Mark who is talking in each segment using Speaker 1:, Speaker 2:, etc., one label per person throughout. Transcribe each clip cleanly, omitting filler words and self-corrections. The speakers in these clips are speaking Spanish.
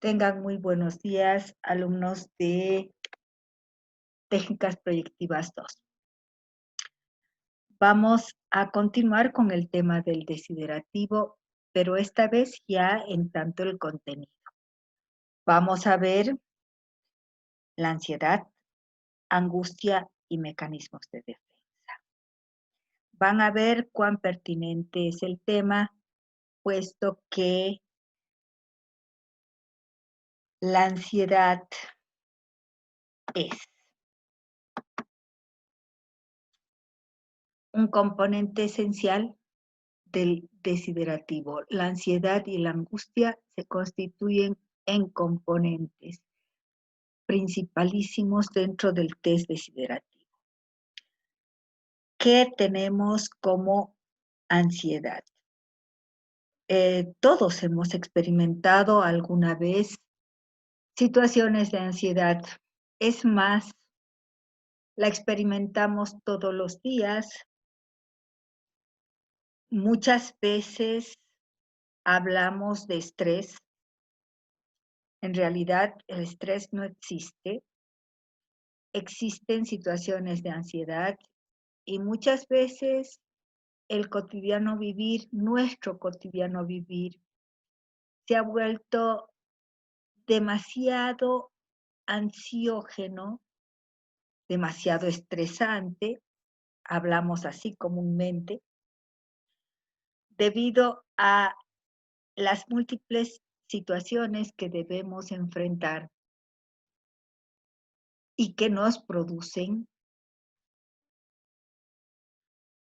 Speaker 1: Tengan muy buenos días, alumnos de Técnicas Proyectivas 2. Vamos a continuar con el tema del desiderativo, pero esta vez ya en tanto el contenido. Vamos a ver la ansiedad, angustia y mecanismos de defensa. Van a ver cuán pertinente es el tema, puesto que la ansiedad es un componente esencial del desiderativo. La ansiedad y la angustia se constituyen en componentes principalísimos dentro del test desiderativo. ¿Qué tenemos como ansiedad? Todos hemos experimentado alguna vez situaciones de ansiedad. Es más, la experimentamos todos los días. Muchas veces hablamos de estrés. En realidad, el estrés no existe. Existen situaciones de ansiedad y muchas veces el cotidiano vivir, nuestro cotidiano vivir, se ha vuelto demasiado ansiógeno, demasiado estresante, hablamos así comúnmente, debido a las múltiples situaciones que debemos enfrentar y que nos producen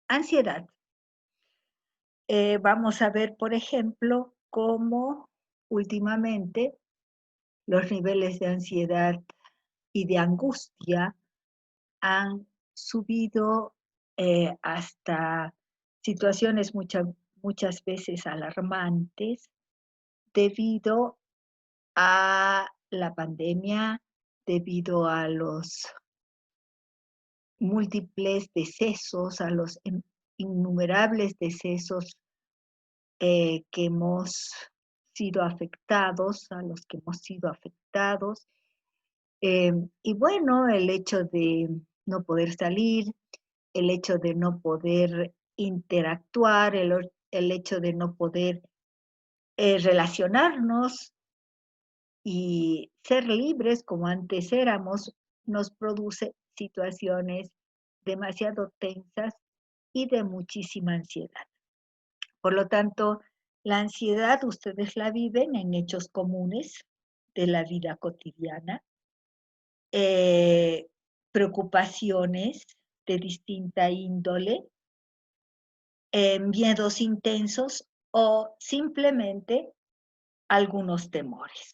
Speaker 1: ansiedad. Vamos a ver, por ejemplo, cómo últimamente los niveles de ansiedad y de angustia han subido hasta situaciones muchas veces alarmantes debido a la pandemia, debido a los múltiples decesos, a los innumerables decesos que hemos sido afectados, a los que hemos sido afectados. Y bueno, el hecho de no poder salir, el hecho de no poder interactuar, el hecho de no poder relacionarnos y ser libres como antes éramos, nos produce situaciones demasiado tensas y de muchísima ansiedad. Por lo tanto, la ansiedad ustedes la viven en hechos comunes de la vida cotidiana, preocupaciones de distinta índole, miedos intensos o simplemente algunos temores.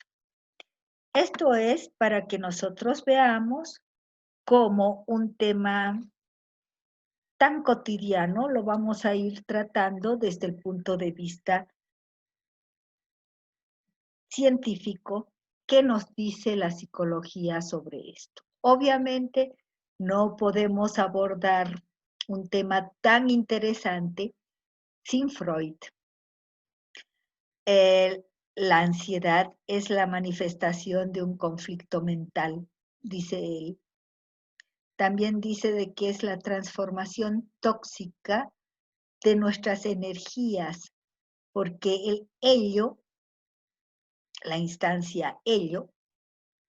Speaker 1: Esto es para que nosotros veamos cómo un tema tan cotidiano lo vamos a ir tratando desde el punto de vista científico. ¿Qué nos dice la psicología sobre esto? Obviamente no podemos abordar un tema tan interesante sin Freud. La ansiedad es la manifestación de un conflicto mental, dice él. También dice de que es la transformación tóxica de nuestras energías, porque el ello, la instancia ello,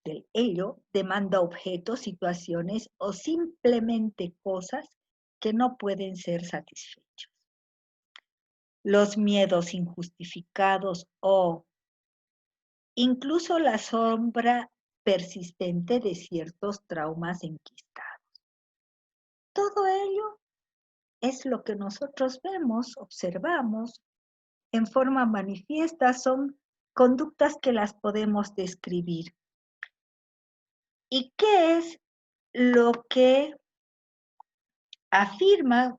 Speaker 1: del ello, demanda objetos, situaciones o simplemente cosas que no pueden ser satisfechos. Los miedos injustificados o incluso la sombra persistente de ciertos traumas enquistados. Todo ello es lo que nosotros vemos, observamos, en forma manifiesta, son conductas que las podemos describir. ¿Y qué es lo que afirma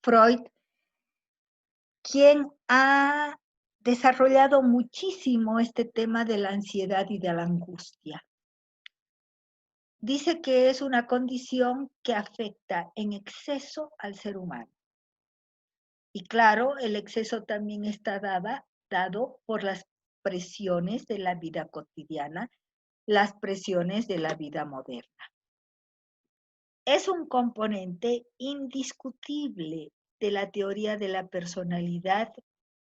Speaker 1: Freud, quien ha desarrollado muchísimo este tema de la ansiedad y de la angustia? Dice que es una condición que afecta en exceso al ser humano. Y claro, el exceso también está dado por las presiones de la vida cotidiana, las presiones de la vida moderna. Es un componente indiscutible de la teoría de la personalidad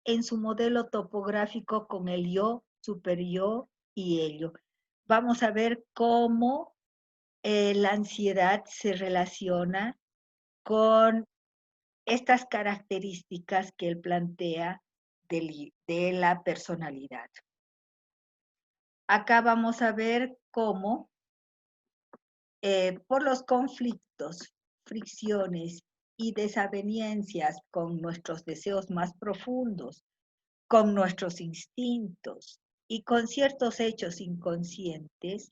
Speaker 1: en su modelo topográfico con el yo, superyo y ello. Vamos a ver cómo la ansiedad se relaciona con estas características que él plantea de la personalidad. Acá vamos a ver cómo por los conflictos, fricciones y desavenencias con nuestros deseos más profundos, con nuestros instintos y con ciertos hechos inconscientes,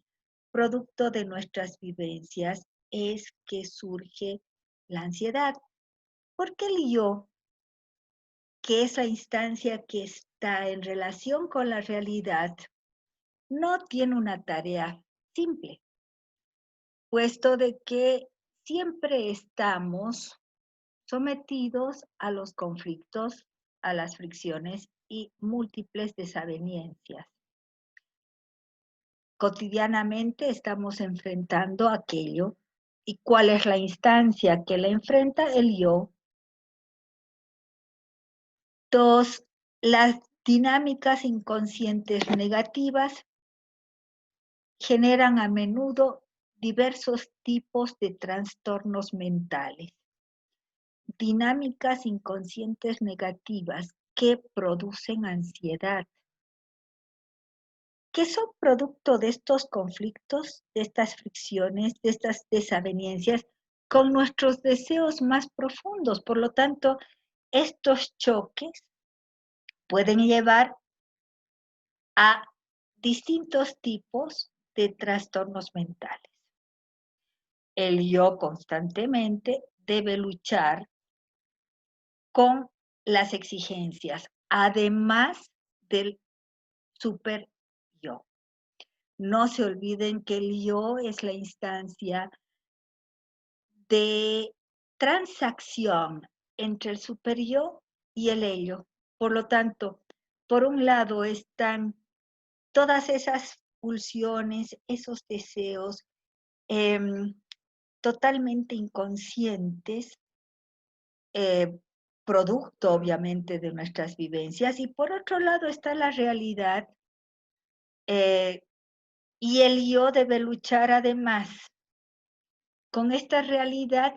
Speaker 1: producto de nuestras vivencias, es que surge la ansiedad. Porque el yo, que es la instancia que está en relación con la realidad, no tiene una tarea simple, puesto de que siempre estamos sometidos a los conflictos, a las fricciones y múltiples desavenencias. Cotidianamente estamos enfrentando aquello. ¿Y cuál es la instancia que la enfrenta? El yo. Dos, las dinámicas inconscientes negativas generan a menudo diversos tipos de trastornos mentales. Dinámicas inconscientes negativas que producen ansiedad, que son producto de estos conflictos, de estas fricciones, de estas desavenencias con nuestros deseos más profundos. Por lo tanto, estos choques pueden llevar a distintos tipos de trastornos mentales. El yo constantemente debe luchar con las exigencias, además del super yo. No se olviden que el yo es la instancia de transacción entre el super yo y el ello. Por lo tanto, por un lado están todas esas pulsiones, esos deseos totalmente inconscientes, producto obviamente de nuestras vivencias, y por otro lado está la realidad, y el yo debe luchar además con esta realidad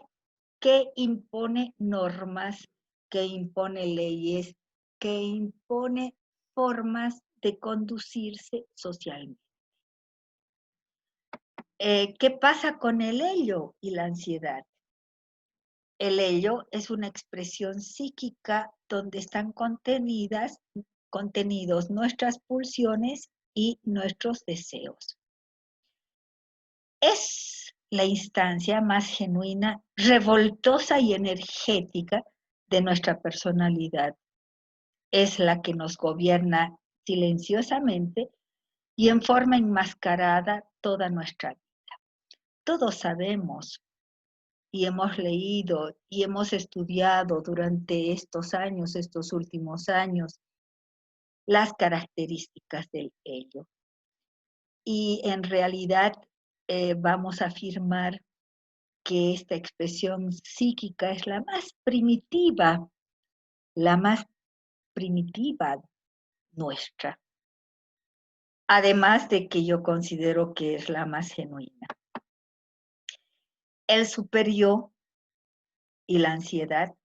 Speaker 1: que impone normas, que impone leyes, que impone formas de conducirse socialmente. ¿Qué pasa con el ello y la ansiedad? El ello es una expresión psíquica donde están contenidos nuestras pulsiones y nuestros deseos. Es la instancia más genuina, revoltosa y energética de nuestra personalidad. Es la que nos gobierna silenciosamente y en forma enmascarada toda nuestra vida. Todos sabemos y hemos leído y hemos estudiado durante estos años, estos últimos años, las características del ello. Y en realidad vamos a afirmar que esta expresión psíquica es la más primitiva nuestra. Además de que yo considero que es la más genuina. El superyo y la ansiedad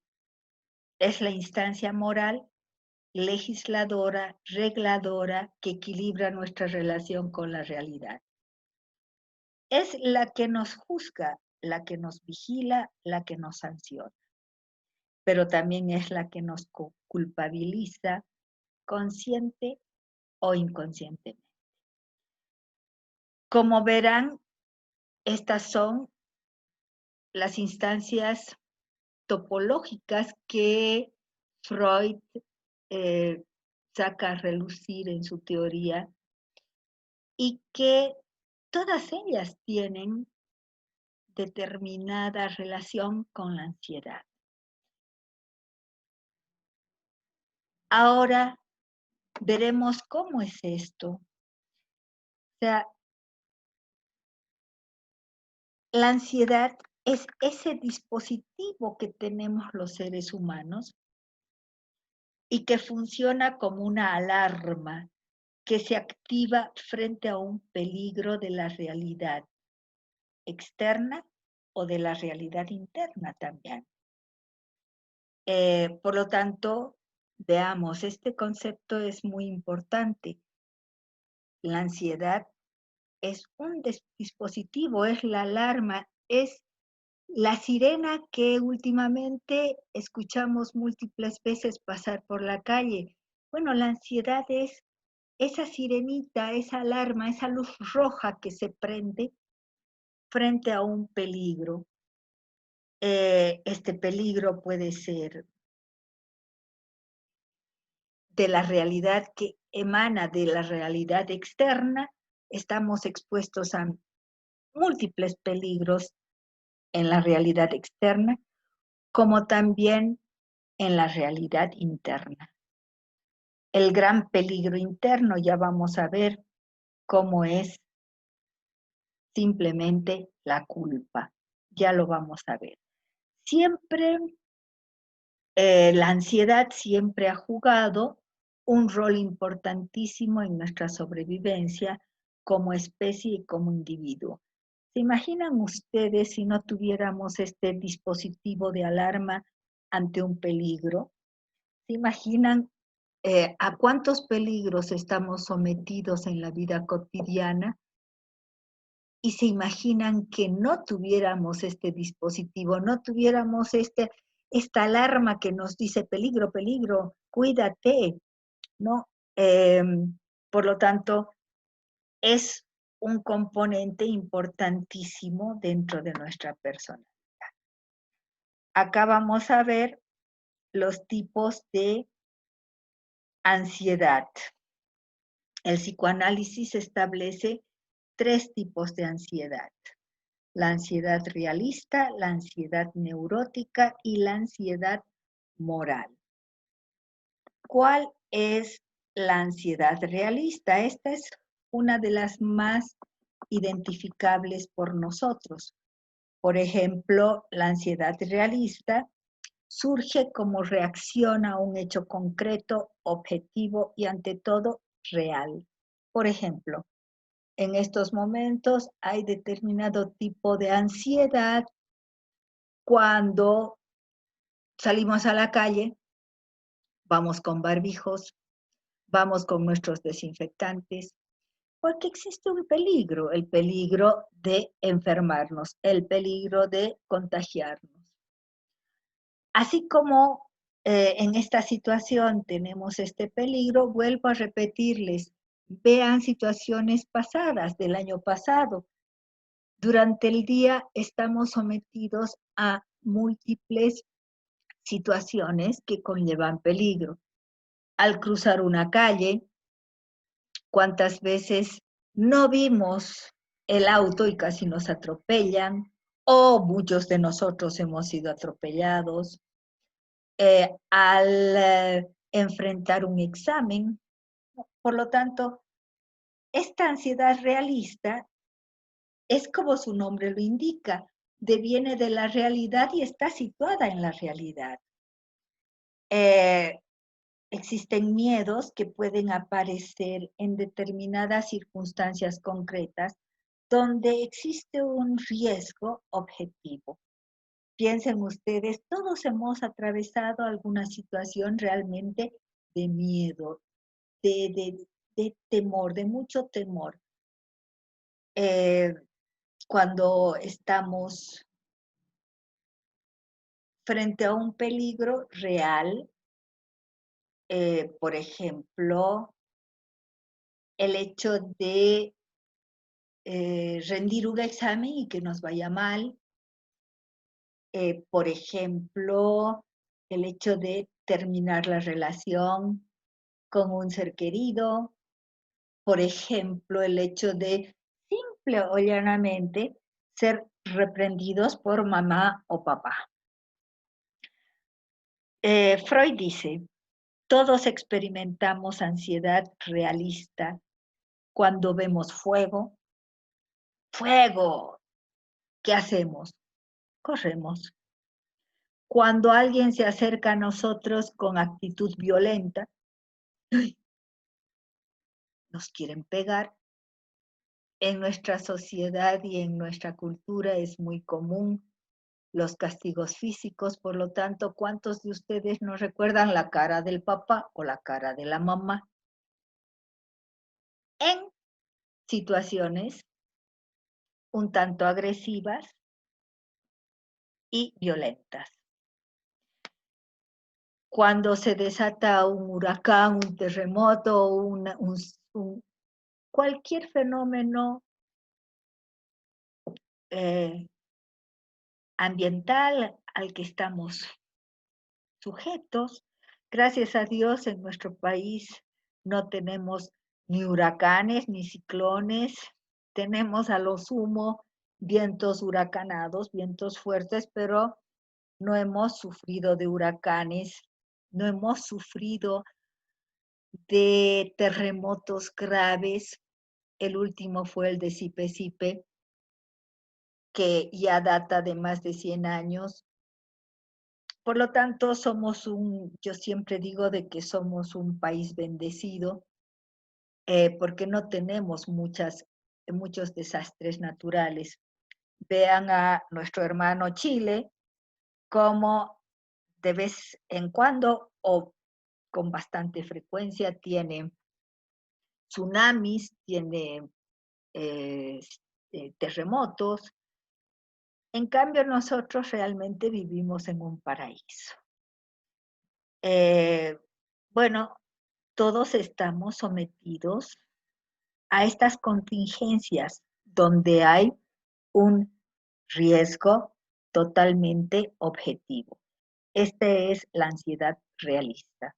Speaker 1: es la instancia moral, legisladora, regladora, que equilibra nuestra relación con la realidad. Es la que nos juzga, la que nos vigila, la que nos sanciona. Pero también es la que nos culpabiliza, consciente o inconscientemente. Como verán, estas son las instancias topológicas que Freud saca a relucir en su teoría y que todas ellas tienen determinada relación con la ansiedad. Ahora veremos cómo es esto. O sea, la ansiedad es ese dispositivo que tenemos los seres humanos y que funciona como una alarma que se activa frente a un peligro de la realidad externa o de la realidad interna también. Por lo tanto, veamos, este concepto es muy importante. La ansiedad es un dispositivo, es la alarma, es la sirena que últimamente escuchamos múltiples veces pasar por la calle. Bueno, la ansiedad es esa sirenita, esa alarma, esa luz roja que se prende frente a un peligro. Este peligro puede ser de la realidad que emana de la realidad externa. Estamos expuestos a múltiples peligros en la realidad externa, como también en la realidad interna. El gran peligro interno, ya vamos a ver cómo es simplemente la culpa. Ya lo vamos a ver. Siempre, la ansiedad siempre ha jugado un rol importantísimo en nuestra sobrevivencia como especie y como individuo. ¿Se imaginan ustedes si no tuviéramos este dispositivo de alarma ante un peligro? ¿Se imaginan a cuántos peligros estamos sometidos en la vida cotidiana? Y se imaginan que no tuviéramos este dispositivo, no tuviéramos esta alarma que nos dice peligro, peligro, cuídate, ¿no? Eh, por lo tanto, es un componente importantísimo dentro de nuestra persona. Acá vamos a ver los tipos de ansiedad. El psicoanálisis establece 3 tipos de ansiedad: la ansiedad realista, la ansiedad neurótica y la ansiedad moral. ¿Cuál es la ansiedad realista? Esta es una de las más identificables por nosotros. Por ejemplo, la ansiedad realista surge como reacción a un hecho concreto, objetivo y ante todo real. Por ejemplo, en estos momentos hay determinado tipo de ansiedad cuando salimos a la calle, vamos con barbijos, vamos con nuestros desinfectantes, porque existe un peligro, el peligro de enfermarnos, el peligro de contagiarnos. Así como en esta situación tenemos este peligro, vuelvo a repetirles, vean situaciones pasadas del año pasado. Durante el día estamos sometidos a múltiples situaciones que conllevan peligro. Al cruzar una calle, ¿cuántas veces no vimos el auto y casi nos atropellan? O muchos de nosotros hemos sido atropellados. Al enfrentar un examen. Por lo tanto, esta ansiedad realista es como su nombre lo indica, deviene de la realidad y está situada en la realidad. Existen miedos que pueden aparecer en determinadas circunstancias concretas donde existe un riesgo objetivo. Piensen ustedes, todos hemos atravesado alguna situación realmente de miedo, de temor, de mucho temor. Cuando estamos frente a un peligro real, por ejemplo, el hecho de rendir un examen y que nos vaya mal, por ejemplo, el hecho de terminar la relación con un ser querido, por ejemplo, el hecho de simple o llanamente ser reprendidos por mamá o papá. Freud dice, Todos experimentamos ansiedad realista cuando vemos fuego. ¡Fuego! ¿Qué hacemos? Corremos. Cuando alguien se acerca a nosotros con actitud violenta, nos quieren pegar. En nuestra sociedad y en nuestra cultura es muy común los castigos físicos, por lo tanto, ¿cuántos de ustedes no recuerdan la cara del papá o la cara de la mamá en situaciones un tanto agresivas y violentas? Cuando se desata un huracán, un terremoto, cualquier fenómeno ambiental al que estamos sujetos, gracias a Dios en nuestro país no tenemos ni huracanes ni ciclones, tenemos a lo sumo vientos huracanados, vientos fuertes, pero no hemos sufrido de huracanes, no hemos sufrido de terremotos graves. El último fue el de Sipe-Sipe, que ya data de más de 100 años. Por lo tanto, yo siempre digo de que somos un país bendecido, porque no tenemos muchos desastres naturales. Vean a nuestro hermano Chile, como de vez en cuando o con bastante frecuencia tiene tsunamis, tiene terremotos. En cambio, nosotros realmente vivimos en un paraíso. Bueno, todos estamos sometidos a estas contingencias donde hay un riesgo totalmente objetivo. Esta es la ansiedad realista,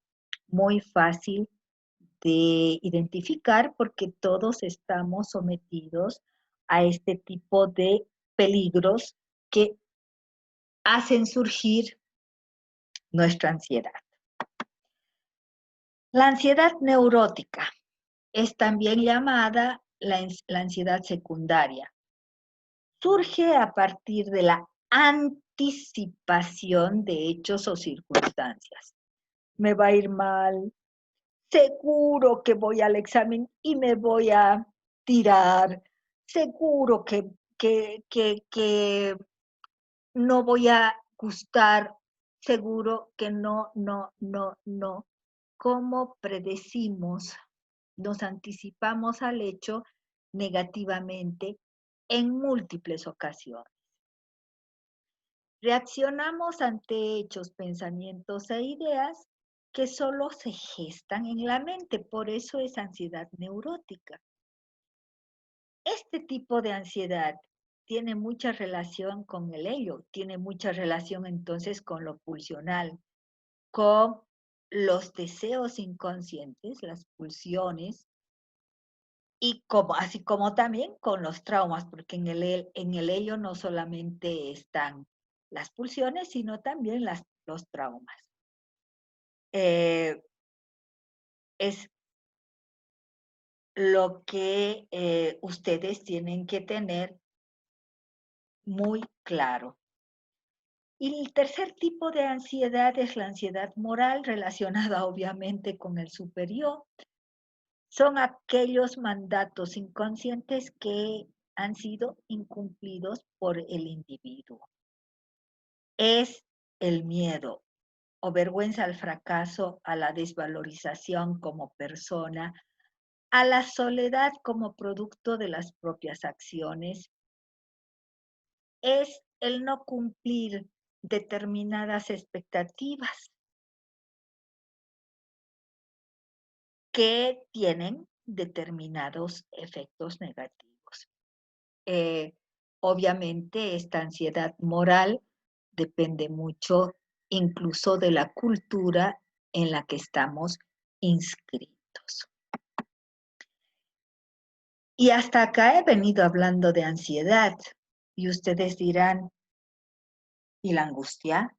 Speaker 1: muy fácil de identificar porque todos estamos sometidos a este tipo de peligros que hacen surgir nuestra ansiedad. La ansiedad neurótica es también llamada la ansiedad secundaria. Surge a partir de la anticipación de hechos o circunstancias. Me va a ir mal, seguro que voy al examen y me voy a tirar, seguro que no voy a gustar, seguro que no, no, no, no. ¿Cómo predecimos? Nos anticipamos al hecho negativamente en múltiples ocasiones. Reaccionamos ante hechos, pensamientos e ideas que solo se gestan en la mente, por eso es ansiedad neurótica. Este tipo de ansiedad tiene mucha relación con el ello, tiene mucha relación entonces con lo pulsional, con los deseos inconscientes, las pulsiones, y así como también con los traumas, porque en el ello no solamente están las pulsiones, sino también los traumas. Es lo que ustedes tienen que tener muy claro. Y el tercer tipo de ansiedad es la ansiedad moral, relacionada obviamente con el superior. Son aquellos mandatos inconscientes que han sido incumplidos por el individuo. Es el miedo o vergüenza al fracaso, a la desvalorización como persona, a la soledad como producto de las propias acciones. Es el no cumplir determinadas expectativas que tienen determinados efectos negativos. Obviamente, esta ansiedad moral depende mucho incluso de la cultura en la que estamos inscritos. Y hasta acá he venido hablando de ansiedad y ustedes dirán, ¿y la angustia?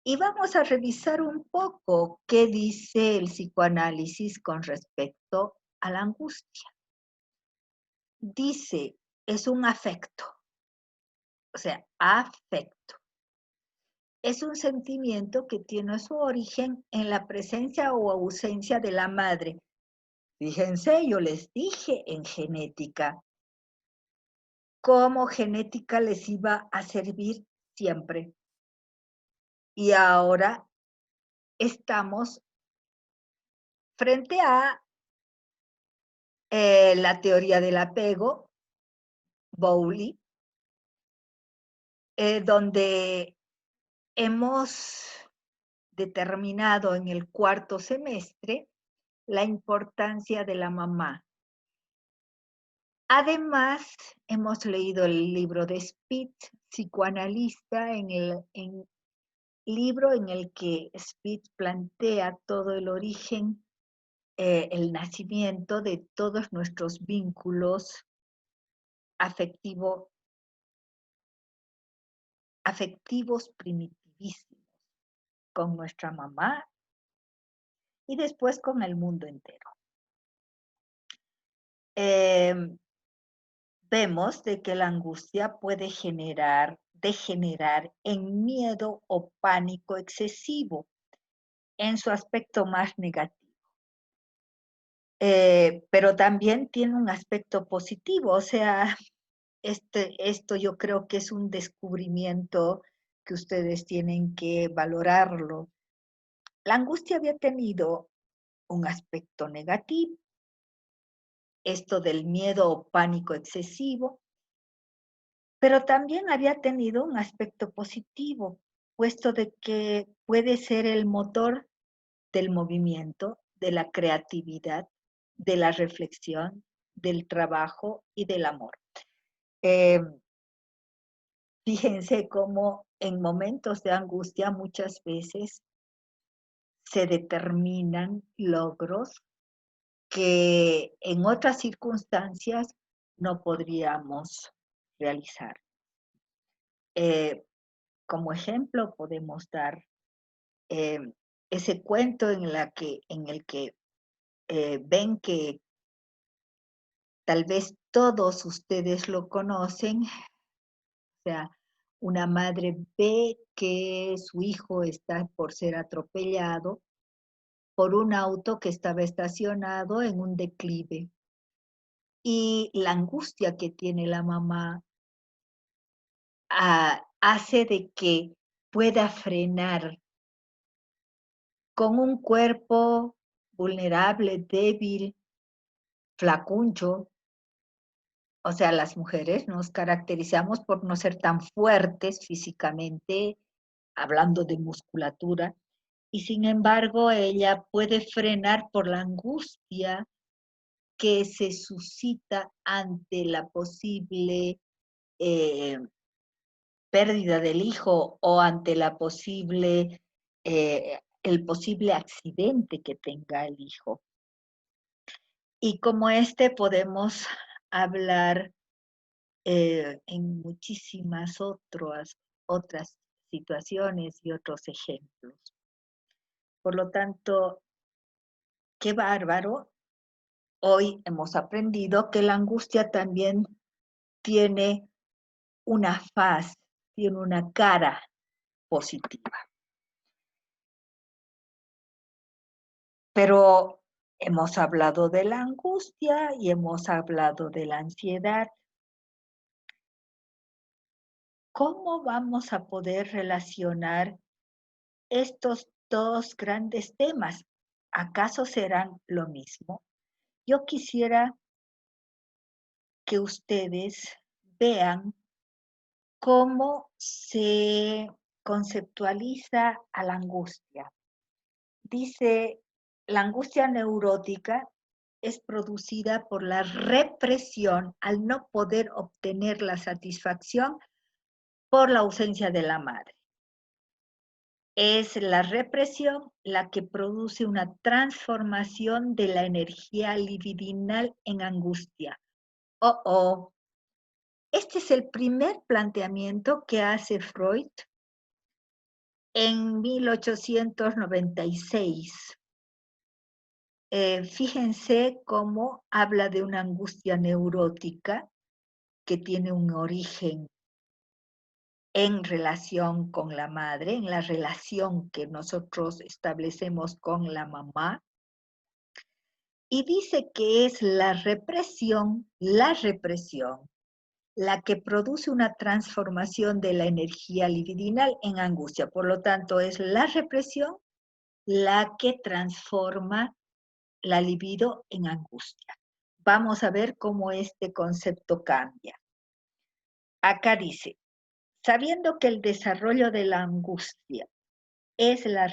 Speaker 1: Y vamos a revisar un poco qué dice el psicoanálisis con respecto a la angustia. Dice, es un afecto, o sea, afecto. Es un sentimiento que tiene su origen en la presencia o ausencia de la madre. Fíjense, yo les dije en genética, cómo genética les iba a servir siempre. Y ahora estamos frente a la teoría del apego, Bowley, donde hemos determinado en el cuarto semestre la importancia de la mamá. Además, hemos leído el libro de Spitz, psicoanalista, en el libro en el que Spitz plantea todo el origen, el nacimiento de todos nuestros vínculos afectivos primitivísimos con nuestra mamá y después con el mundo entero. Vemos de que la angustia puede degenerar en miedo o pánico excesivo en su aspecto más negativo. Pero también tiene un aspecto positivo, o sea, esto yo creo que es un descubrimiento que ustedes tienen que valorarlo. La angustia había tenido un aspecto negativo, esto del miedo o pánico excesivo, pero también había tenido un aspecto positivo, puesto de que puede ser el motor del movimiento, de la creatividad, de la reflexión, del trabajo y del amor. Eh, Fíjense cómo en momentos de angustia muchas veces se determinan logros que en otras circunstancias no podríamos realizar. Como ejemplo podemos dar eh, ese cuento en el que ven que tal vez todos ustedes lo conocen, o sea, una madre ve que su hijo está por ser atropellado por un auto que estaba estacionado en un declive. Y la angustia que tiene la mamá hace de que pueda frenar con un cuerpo vulnerable, débil, flacuncho. O sea, las mujeres nos caracterizamos por no ser tan fuertes físicamente, hablando de musculatura, y sin embargo ella puede frenar por la angustia que se suscita ante la posible eh, pérdida del hijo o ante el posible accidente que tenga el hijo. Y como este podemos hablar en muchísimas otras situaciones y otros ejemplos. Por lo tanto, qué bárbaro. Hoy hemos aprendido que la angustia también tiene una faz, tiene una cara positiva. Pero hemos hablado de la angustia y hemos hablado de la ansiedad. ¿Cómo vamos a poder relacionar estos dos grandes temas? ¿Acaso serán lo mismo? Yo quisiera que ustedes vean cómo se conceptualiza a la angustia. Dice, la angustia neurótica es producida por la represión al no poder obtener la satisfacción por la ausencia de la madre. Es la represión la que produce una transformación de la energía libidinal en angustia. Este es el primer planteamiento que hace Freud en 1896. Fíjense cómo habla de una angustia neurótica que tiene un origen en relación con la madre, en la relación que nosotros establecemos con la mamá, y dice que es la represión, la que produce una transformación de la energía libidinal en angustia. Por lo tanto, es la represión la que transforma la libido en angustia. Vamos a ver cómo este concepto cambia. Acá dice, sabiendo que el desarrollo de la angustia es la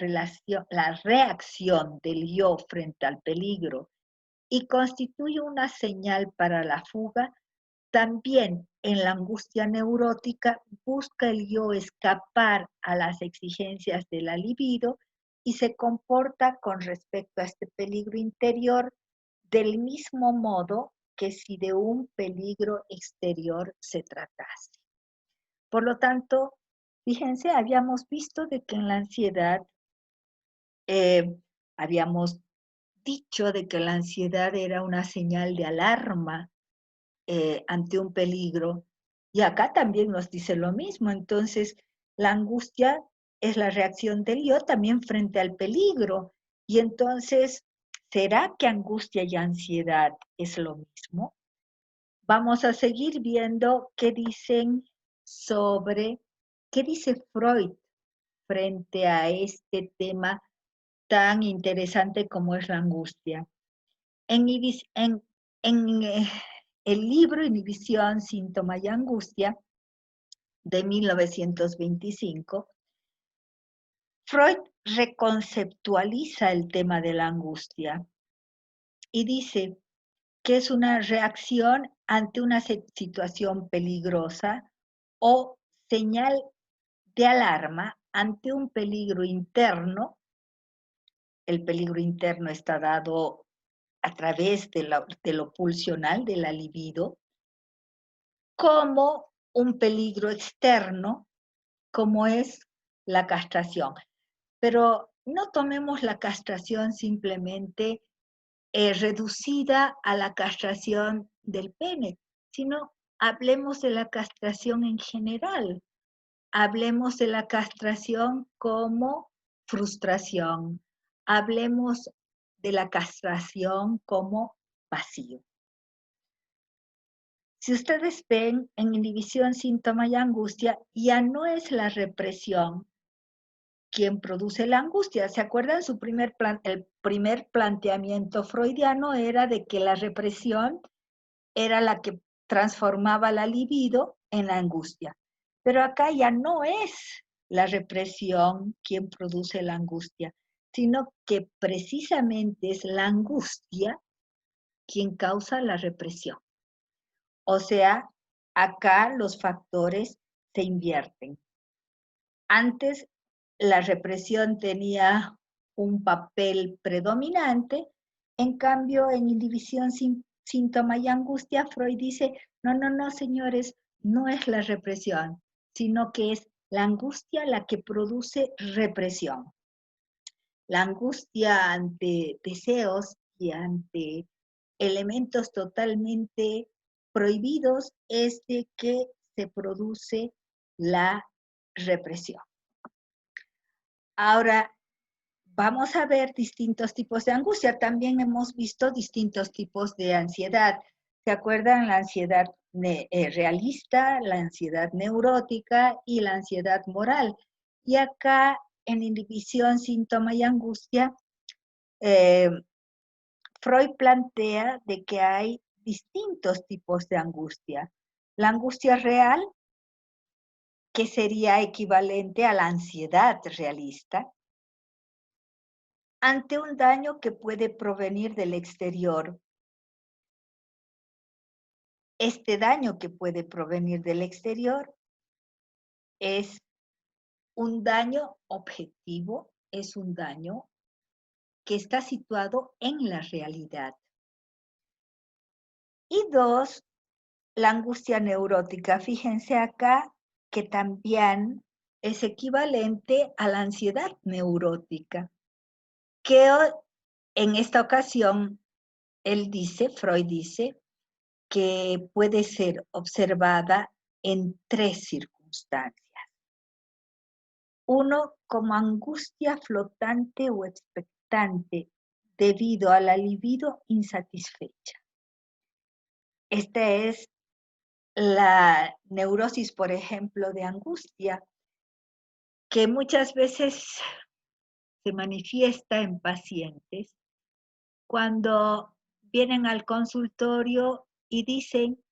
Speaker 1: reacción del yo frente al peligro y constituye una señal para la fuga, también en la angustia neurótica busca el yo escapar a las exigencias de la libido y se comporta con respecto a este peligro interior del mismo modo que si de un peligro exterior se tratase. Por lo tanto, fíjense, habíamos visto de que en la ansiedad, habíamos dicho de que la ansiedad era una señal de alarma ante un peligro, y acá también nos dice lo mismo. Entonces, la angustia es la reacción del yo también frente al peligro, y entonces, ¿será que angustia y ansiedad es lo mismo? Vamos a seguir viendo qué dicen qué dice Freud frente a este tema tan interesante como es la angustia. En, en, en el libro Inhibición, Síntoma y Angustia de 1925, Freud reconceptualiza el tema de la angustia y dice que es una reacción ante una situación peligrosa o señal de alarma ante un peligro interno. El peligro interno está dado a través de lo pulsional, de la libido, como un peligro externo, como es la castración. Pero no tomemos la castración simplemente reducida a la castración del pene, sino hablemos de la castración en general. Hablemos de la castración como frustración. Hablemos de la castración como vacío. Si ustedes ven en inhibición, síntoma y angustia, ya no es la represión quien produce la angustia. ¿Se acuerdan? El primer planteamiento freudiano era de que la represión era la que transformaba la libido en la angustia. Pero acá ya no es la represión quien produce la angustia, sino que precisamente es la angustia quien causa la represión. O sea, acá los factores se invierten. Antes la represión tenía un papel predominante, en cambio en indivisión, síntoma y angustia, Freud dice, no, señores, no es la represión, sino que es la angustia la que produce represión. La angustia ante deseos y ante elementos totalmente prohibidos es de que se produce la represión. Ahora, vamos a ver distintos tipos de angustia. También hemos visto distintos tipos de ansiedad. ¿Se acuerdan? La ansiedad realista, la ansiedad neurótica y la ansiedad moral. Y acá, en inhibición, síntoma y angustia, Freud plantea de que hay distintos tipos de angustia. La angustia real, que sería equivalente a la ansiedad realista, ante un daño que puede provenir del exterior. Este daño que puede provenir del exterior es un daño objetivo, es un daño que está situado en la realidad. Y dos, la angustia neurótica. Fíjense acá que también es equivalente a la ansiedad neurótica, que en esta ocasión Freud dice, que puede ser observada en 3 circunstancias. Uno, como angustia flotante o expectante debido a la libido insatisfecha. Esta es la neurosis, por ejemplo, de angustia, que muchas veces se manifiesta en pacientes cuando vienen al consultorio y dicen,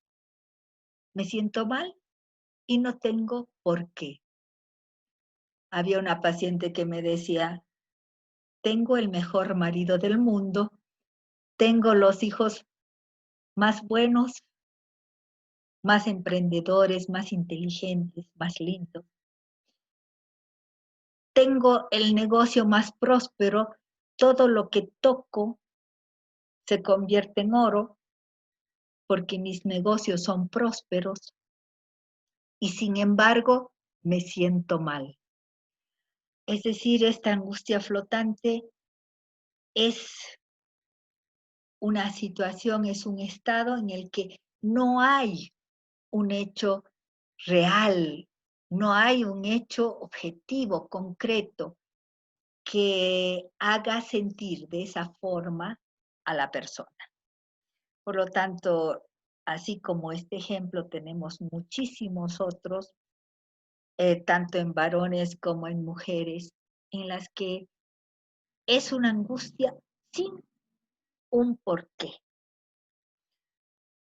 Speaker 1: me siento mal y no tengo por qué. Había una paciente que me decía, tengo el mejor marido del mundo, tengo los hijos más buenos, más emprendedores, más inteligentes, más lindos. Tengo el negocio más próspero, todo lo que toco se convierte en oro porque mis negocios son prósperos y sin embargo me siento mal. Es decir, esta angustia flotante es una situación, es un estado en el que no hay un hecho real, no hay un hecho objetivo, concreto, que haga sentir de esa forma a la persona. Por lo tanto, así como este ejemplo, tenemos muchísimos otros, tanto en varones como en mujeres, en las que es una angustia sin un porqué.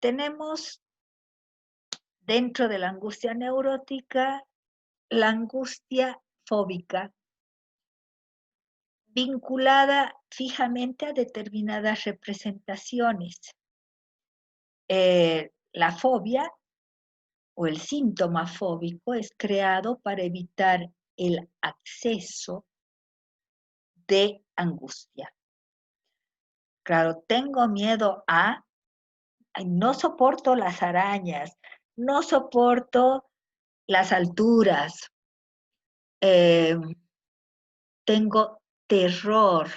Speaker 1: Tenemos dentro de la angustia neurótica la angustia fóbica, vinculada fijamente a determinadas representaciones. La fobia o el síntoma fóbico es creado para evitar el acceso de angustia. Claro, tengo miedo a, no soporto las arañas, no soporto las alturas, tengo terror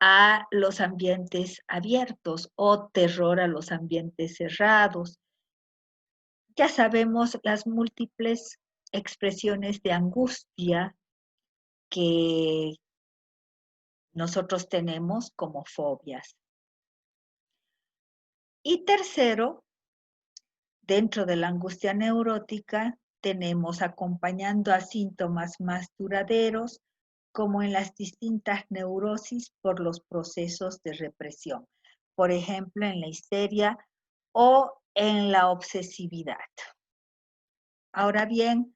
Speaker 1: a los ambientes abiertos o terror a los ambientes cerrados. Ya sabemos las múltiples expresiones de angustia que nosotros tenemos como fobias. Y tercero, dentro de la angustia neurótica, tenemos acompañando a síntomas más duraderos, como en las distintas neurosis por los procesos de represión. Por ejemplo, en la histeria o en la obsesividad. Ahora bien,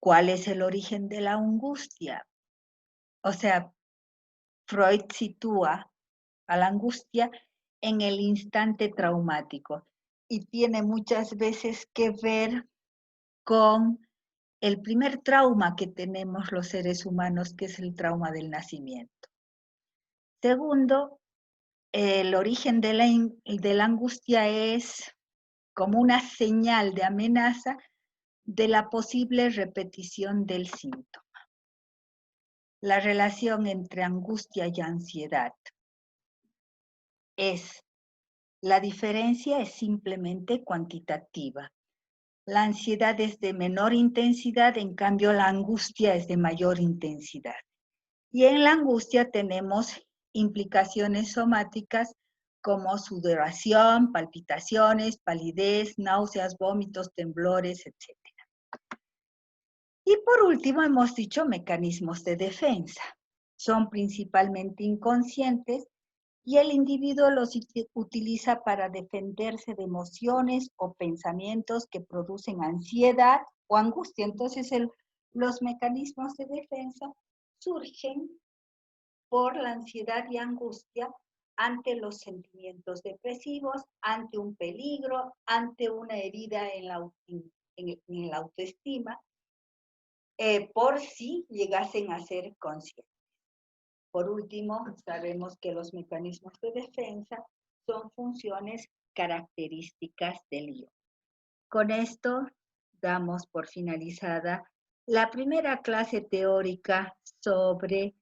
Speaker 1: ¿cuál es el origen de la angustia? O sea, Freud sitúa a la angustia en el instante traumático y tiene muchas veces que ver con el primer trauma que tenemos los seres humanos, que es el trauma del nacimiento. Segundo, el origen de la angustia es como una señal de amenaza de la posible repetición del síntoma. La relación entre angustia y ansiedad la diferencia es simplemente cuantitativa. La ansiedad es de menor intensidad, en cambio la angustia es de mayor intensidad. Y en la angustia tenemos implicaciones somáticas como sudoración, palpitaciones, palidez, náuseas, vómitos, temblores, etc. Y por último hemos dicho mecanismos de defensa. Son principalmente inconscientes y el individuo los utiliza para defenderse de emociones o pensamientos que producen ansiedad o angustia. Entonces los mecanismos de defensa surgen por la ansiedad y angustia ante los sentimientos depresivos, ante un peligro, ante una herida en la autoestima, por si llegasen a ser conscientes. Por último, sabemos que los mecanismos de defensa son funciones características del yo. Con esto damos por finalizada la primera clase teórica sobre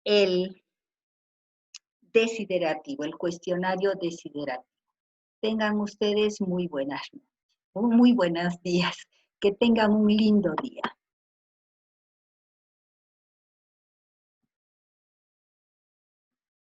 Speaker 1: el desiderativo, el cuestionario desiderativo. Tengan ustedes muy buenos días. Que tengan un lindo día.